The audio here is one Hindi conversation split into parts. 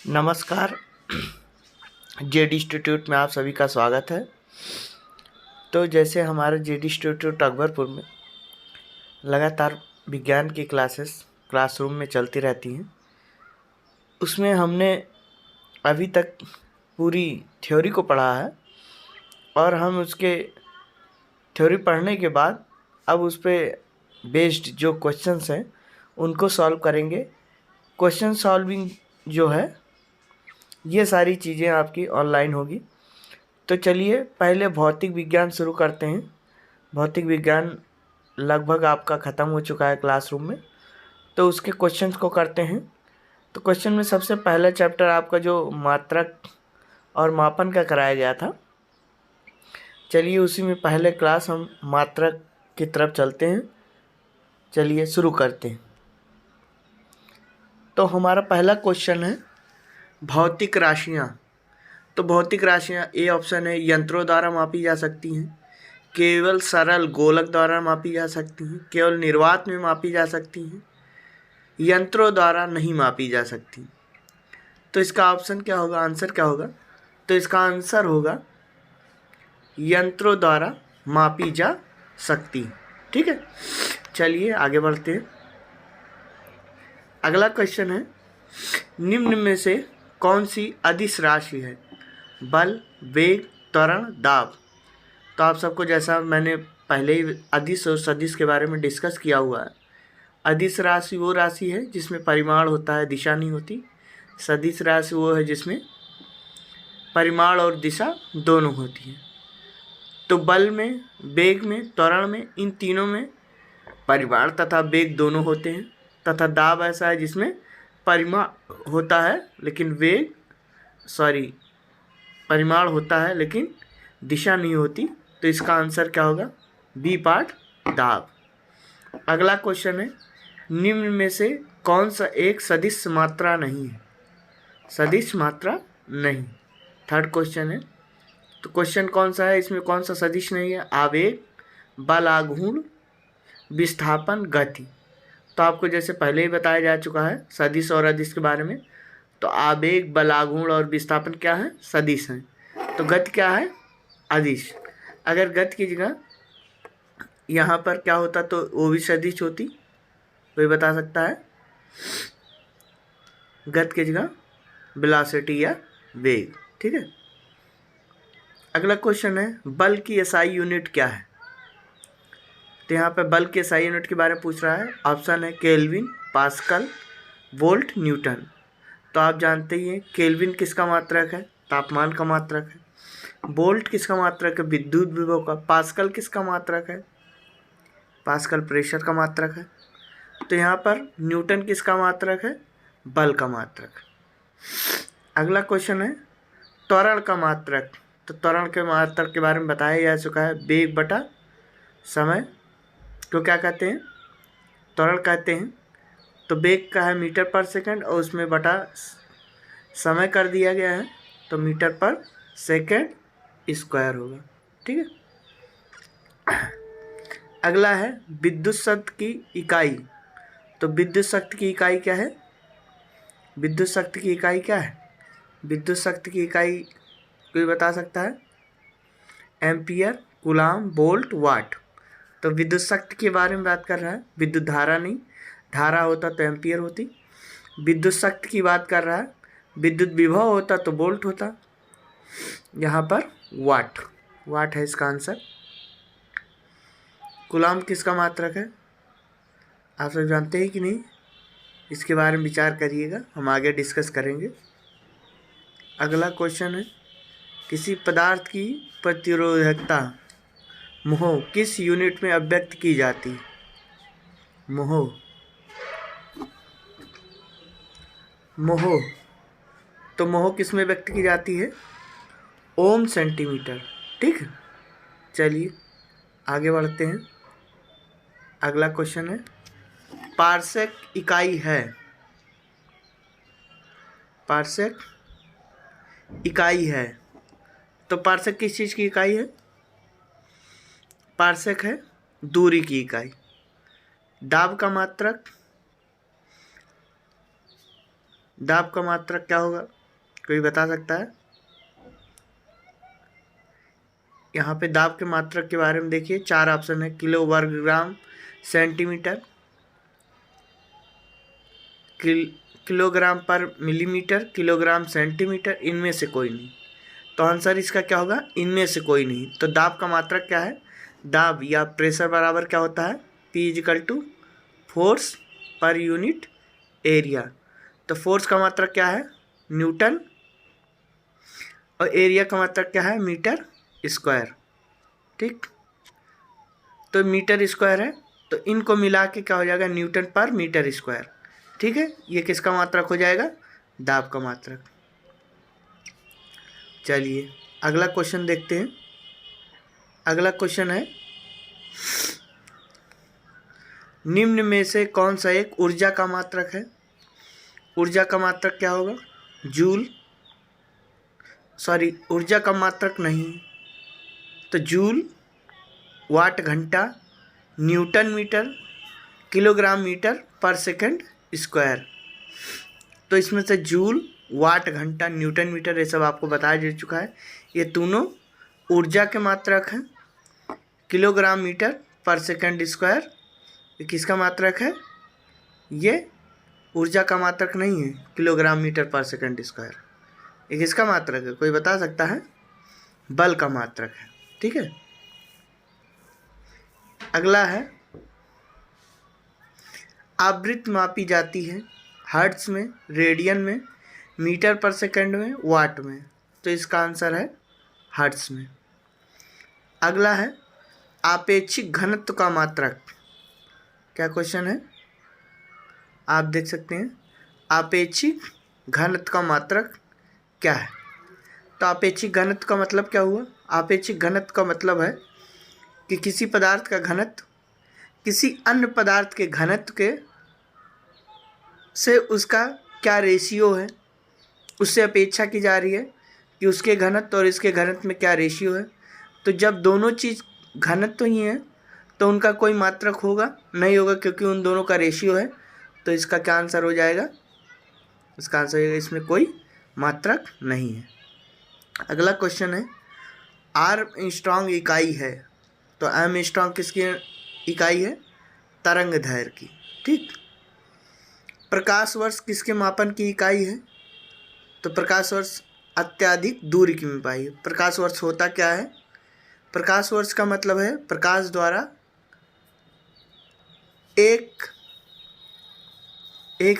नमस्कार। जेडी इंस्टीट्यूट में आप सभी का स्वागत है। तो जैसे हमारे जेडी इंस्टीट्यूट अकबरपुर में लगातार विज्ञान की क्लासरूम में चलती रहती हैं, उसमें हमने अभी तक पूरी थ्योरी को पढ़ा है और हम उसके थ्योरी पढ़ने के बाद अब उस पर बेस्ड जो क्वेश्चंस हैं उनको सॉल्व करेंगे। क्वेश्चन सॉल्विंग जो है ये सारी चीज़ें आपकी ऑनलाइन होगी। तो चलिए पहले भौतिक विज्ञान शुरू करते हैं। भौतिक विज्ञान लगभग आपका ख़त्म हो चुका है क्लासरूम में, तो उसके क्वेश्चंस को करते हैं। तो क्वेश्चन में सबसे पहला चैप्टर आपका जो मात्रक और मापन का कराया गया था, चलिए उसी में पहले क्लास हम मात्रक की तरफ चलते हैं। चलिए शुरू करते हैं। तो हमारा पहला क्वेश्चन है भौतिक राशियाँ। तो भौतिक राशियाँ ए ऑप्शन है यंत्रों द्वारा मापी जा सकती हैं, केवल सरल गोलक द्वारा मापी जा सकती हैं, केवल निर्वात में मापी जा सकती हैं, यंत्रों द्वारा नहीं मापी जा सकती। तो इसका ऑप्शन क्या होगा, आंसर क्या होगा? तो इसका आंसर होगा यंत्रों द्वारा मापी जा सकती। ठीक है, चलिए आगे बढ़ते हैं। अगला क्वेश्चन है निम्न में से कौन सी अदिश राशि है? बल, वेग, त्वरण, दाब। तो आप सबको जैसा मैंने पहले ही अदिश और सदिश के बारे में डिस्कस किया हुआ है, अदिश राशि वो राशि है जिसमें परिमाण होता है, दिशा नहीं होती। सदिश राशि वो है जिसमें परिमाण और दिशा दोनों होती है। तो बल में, वेग में, त्वरण में, इन तीनों में परिमाण तथा वेग दोनों होते हैं। तथा दाब ऐसा है जिसमें परिमाण होता है लेकिन परिमाण होता है लेकिन दिशा नहीं होती। तो इसका आंसर क्या होगा? बी पार्ट, दाब। अगला क्वेश्चन है निम्न में से कौन सा एक सदिश मात्रा नहीं है? सदिश मात्रा नहीं। थर्ड क्वेश्चन है, तो क्वेश्चन कौन सा है, इसमें कौन सा सदिश नहीं है? आवेग, बल आघूर्ण, विस्थापन, गति। तो आपको जैसे पहले ही बताया जा चुका है सदिश और अदिश के बारे में। तो आवेग, बल आघूर्ण और विस्थापन क्या है? सदिश हैं। तो गति क्या है? अदिश। अगर गति की जगह यहाँ पर क्या होता तो वो भी सदिश होती, कोई बता सकता है? गति की जगह वेलोसिटी या वेग। ठीक है। अगला क्वेश्चन है बल की एसआई यूनिट क्या है? तो यहाँ पे बल के एसआई यूनिट के बारे में पूछ रहा है। ऑप्शन है केल्विन, पास्कल, वोल्ट, न्यूटन। तो आप जानते ही हैं केल्विन किसका मात्रक है? तापमान का मात्रक है। वोल्ट किसका मात्रक है? विद्युत विभव का। पास्कल किसका मात्रक है? पास्कल प्रेशर का मात्रक है। तो यहाँ पर न्यूटन किसका मात्रक है? बल का मात्रक। अगला क्वेश्चन है त्वरण का मात्रक। तो त्वरण के मात्रक के बारे में बताया जा चुका है, वेग बटा समय को क्या कहते हैं? त्वरण कहते हैं। तो वेग का है मीटर पर सेकंड और उसमें बटा समय कर दिया गया है, तो मीटर पर सेकंड स्क्वायर होगा। ठीक है। अगला है विद्युत शक्ति की इकाई। तो विद्युत शक्ति की इकाई क्या है? विद्युत शक्ति की इकाई क्या है? विद्युत शक्ति की इकाई कोई बता सकता है? एम्पियर, कूलाम, वोल्ट, वाट। तो विद्युत शक्ति के बारे में बात कर रहा है, विद्युत धारा नहीं। धारा होता तो एम्पियर होती। विद्युत शक्ति की बात कर रहा है, विद्युत विभव होता तो वोल्ट होता। यहाँ पर वाट, वाट है इसका आंसर। कूलाम किसका मात्रक है? आप सब जानते हैं कि नहीं? इसके बारे में विचार करिएगा, हम आगे डिस्कस करेंगे। अगला क्वेश्चन है किसी पदार्थ की प्रतिरोधकता मोह किस यूनिट में अभिव्यक्त की जाती है? मोह तो मोह किस में व्यक्त की जाती है? ओम सेंटीमीटर। ठीक है, चलिए आगे बढ़ते हैं। अगला क्वेश्चन है पार्सेक इकाई है। पार्सेक इकाई है, तो पार्सेक किस चीज़ की इकाई है? पार्सेक है दूरी की इकाई। दाब का मात्रक, दाब का मात्रक क्या होगा, कोई बता सकता है? यहाँ पे दाब के मात्रक के बारे में देखिए, 4 ऑप्शन है, किलो वर्ग ग्राम सेंटीमीटर, किलोग्राम पर मिलीमीटर, किलोग्राम सेंटीमीटर, इनमें से कोई नहीं। तो आंसर इसका क्या होगा, इनमें से कोई नहीं। तो दाब का मात्रक क्या है, दाब या प्रेशर बराबर क्या होता है, P = force per unit area. तो फोर्स का मात्रक क्या है, न्यूटन, और एरिया का मात्रक क्या है, मीटर स्क्वायर। ठीक, तो मीटर स्क्वायर है, तो इनको मिला के क्या हो जाएगा, न्यूटन पर मीटर स्क्वायर। ठीक है, ये किसका मात्रक हो जाएगा, दाब का मात्रक। चलिए अगला क्वेश्चन देखते हैं। अगला क्वेश्चन है, निम्न में से कौन सा एक ऊर्जा का मात्रक है। ऊर्जा का मात्रक क्या होगा, जूल, सॉरी ऊर्जा का मात्रक नहीं, तो जूल, वाट घंटा, न्यूटन मीटर, किलोग्राम मीटर पर सेकंड स्क्वायर। तो इसमें से जूल, वाट घंटा, न्यूटन मीटर ये सब आपको बताया जा चुका है। ये तीनों ऊर्जा के मात्रक हैं। किलोग्राम मीटर पर सेकंड स्क्वायर ये किसका मात्रक है, ये ऊर्जा का मात्रक नहीं है। किलोग्राम मीटर पर सेकंड स्क्वायर ये किसका मात्रक है, कोई बता सकता है, बल का मात्रक है। ठीक है, अगला है, आवृत्ति मापी जाती है हर्ट्ज में, रेडियन में, मीटर पर सेकंड में, वाट में। तो इसका आंसर है हर्ट्ज में। अगला है, आपेक्षिक घनत्व का मात्रक। क्या क्वेश्चन है, आप देख सकते हैं, आपेक्षिक घनत्व का मात्रक क्या है। तो आपेक्षिक घनत्व का मतलब क्या हुआ, आपेक्षिक घनत्व का मतलब है कि किसी पदार्थ का घनत्व किसी अन्य पदार्थ के घनत्व के से उसका क्या रेशियो है, उससे अपेक्षा की जा रही है कि उसके घनत्व और इसके घनत्व में क्या रेशियो है। तो जब दोनों चीज़ घनत्व ही हैं तो उनका कोई मात्रक होगा नहीं होगा, क्योंकि उन दोनों का रेशियो है। तो इसका क्या आंसर हो जाएगा, इसका आंसर होगा इसमें कोई मात्रक नहीं है। अगला क्वेश्चन है, आर्म स्ट्रॉन्ग इकाई है। तो एम स्ट्रॉन्ग किसकी इकाई है, तरंग दैर्घ्य की। ठीक, प्रकाश वर्ष किसके मापन की इकाई है, तो प्रकाश वर्ष अत्यधिक दूरी की इकाई है। प्रकाश वर्ष होता क्या है, प्रकाश वर्ष का मतलब है प्रकाश द्वारा एक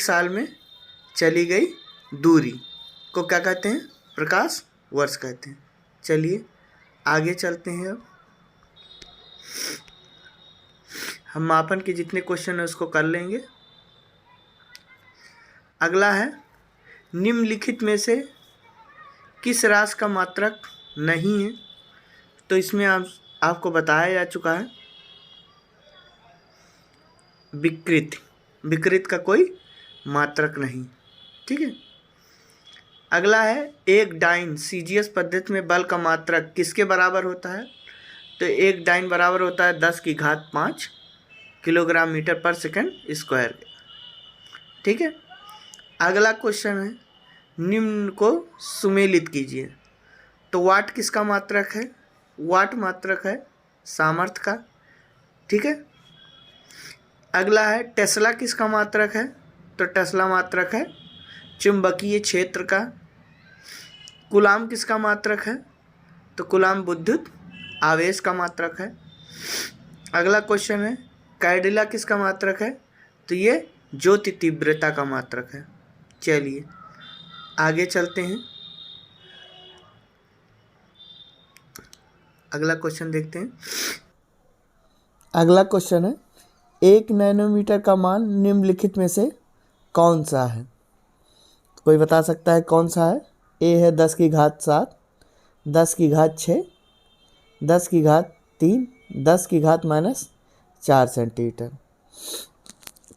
साल में चली गई दूरी को क्या कहते हैं, प्रकाश वर्ष कहते हैं। चलिए आगे चलते हैं। अब हम मापन के जितने क्वेश्चन है उसको कर लेंगे। अगला है, निम्नलिखित में से किस राशि का मात्रक नहीं है। तो इसमें आपको बताया जा चुका है, विकृत, विकृत का कोई मात्रक नहीं। ठीक है, अगला है, एक डाइन सीजीएस पद्धति में बल का मात्रक किसके बराबर होता है। तो एक डाइन बराबर होता है 10⁵ किलोग्राम मीटर पर सेकंड स्क्वायर। ठीक है, अगला क्वेश्चन है, निम्न को सुमेलित कीजिए। तो वाट किसका मात्रक है, वाट मात्रक है सामर्थ्य का। ठीक है, अगला है, टेस्ला किसका मात्रक है। तो टेस्ला मात्रक है चुंबकीय क्षेत्र का। कूलाम किसका मात्रक है, तो कूलाम विद्युत आवेश का मात्रक है। अगला क्वेश्चन है, कैडिला किसका मात्रक है। तो ये ज्योति तीव्रता का मात्रक है। चलिए आगे चलते हैं, अगला क्वेश्चन देखते हैं। अगला क्वेश्चन है, 1 नैनोमीटर का मान निम्नलिखित में से कौन सा है। कोई बता सकता है कौन सा है। ए है 10⁵7, 10⁵6, 10⁵3, 10⁻⁻4 सेंटीमीटर।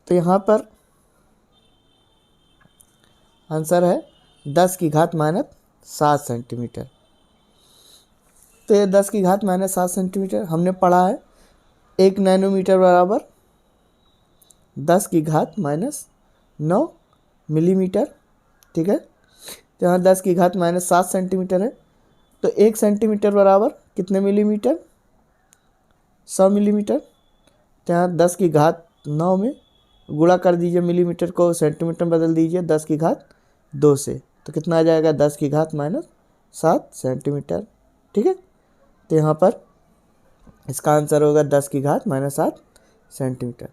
तो यहाँ पर आंसर है 10⁻⁻7 सेंटीमीटर। तो ये 10⁻⁻7 सेंटीमीटर हमने पढ़ा है। 1 नैनोमीटर बराबर 10⁻⁹ मिलीमीटर ठीक है। तो यहाँ 10 की घात -7 सेंटीमीटर है, तो 1 सेंटीमीटर बराबर कितने मिलीमीटर? 100 मिलीमीटर। तो यहाँ 10 की घात 9 में गुणा कर दीजिए, मिलीमीटर को सेंटीमीटर में बदल दीजिए 10 की घात 2 से, तो कितना आ जाएगा? 10 की घात -7 सेंटीमीटर, ठीक है। तो यहाँ पर इसका आंसर होगा 10 की घात -7 सेंटीमीटर।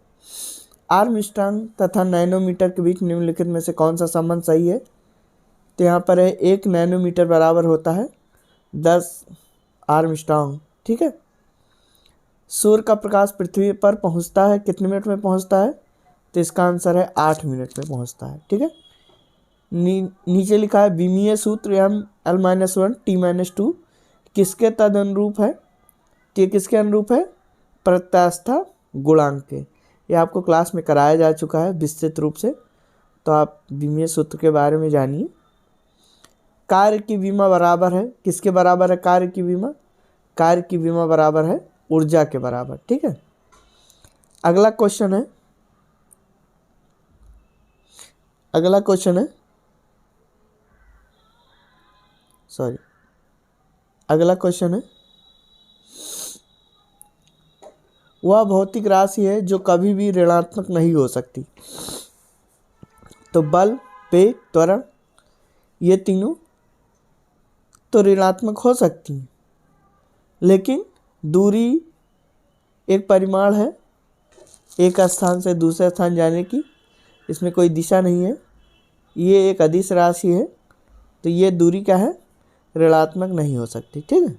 आर्मस्ट्रांग तथा नैनोमीटर के बीच निम्नलिखित में से कौन सा संबंध सही है? तो यहाँ पर है 1 नैनोमीटर बराबर होता है 10 आर्मस्ट्रांग, ठीक है। सूर्य का प्रकाश पृथ्वी पर पहुँचता है कितने मिनट में पहुँचता है? तो इसका आंसर है 8 मिनट में पहुँचता है, ठीक है। नीचे लिखा है विमीय सूत्र L-1 T-2 किसके तदनुरूप है? तो ये किसके अनुरूप है? प्रत्यास्था गुणांक के। ये आपको क्लास में कराया जा चुका है विस्तृत रूप से, तो आप विमीय सूत्र के बारे में जानिए। कार्य की विमा बराबर है किसके बराबर है? कार्य की विमा, कार्य की विमा बराबर है ऊर्जा के बराबर, ठीक है। अगला क्वेश्चन है, अगला क्वेश्चन है वह भौतिक राशि है जो कभी भी ऋणात्मक नहीं हो सकती। तो बल, वेग, त्वरण, ये तीनों तो ऋणात्मक हो सकती हैं, लेकिन दूरी एक परिमाण है एक स्थान से दूसरे स्थान जाने की, इसमें कोई दिशा नहीं है, ये एक अदिश राशि है, तो ये दूरी क्या है? ऋणात्मक नहीं हो सकती, ठीक है।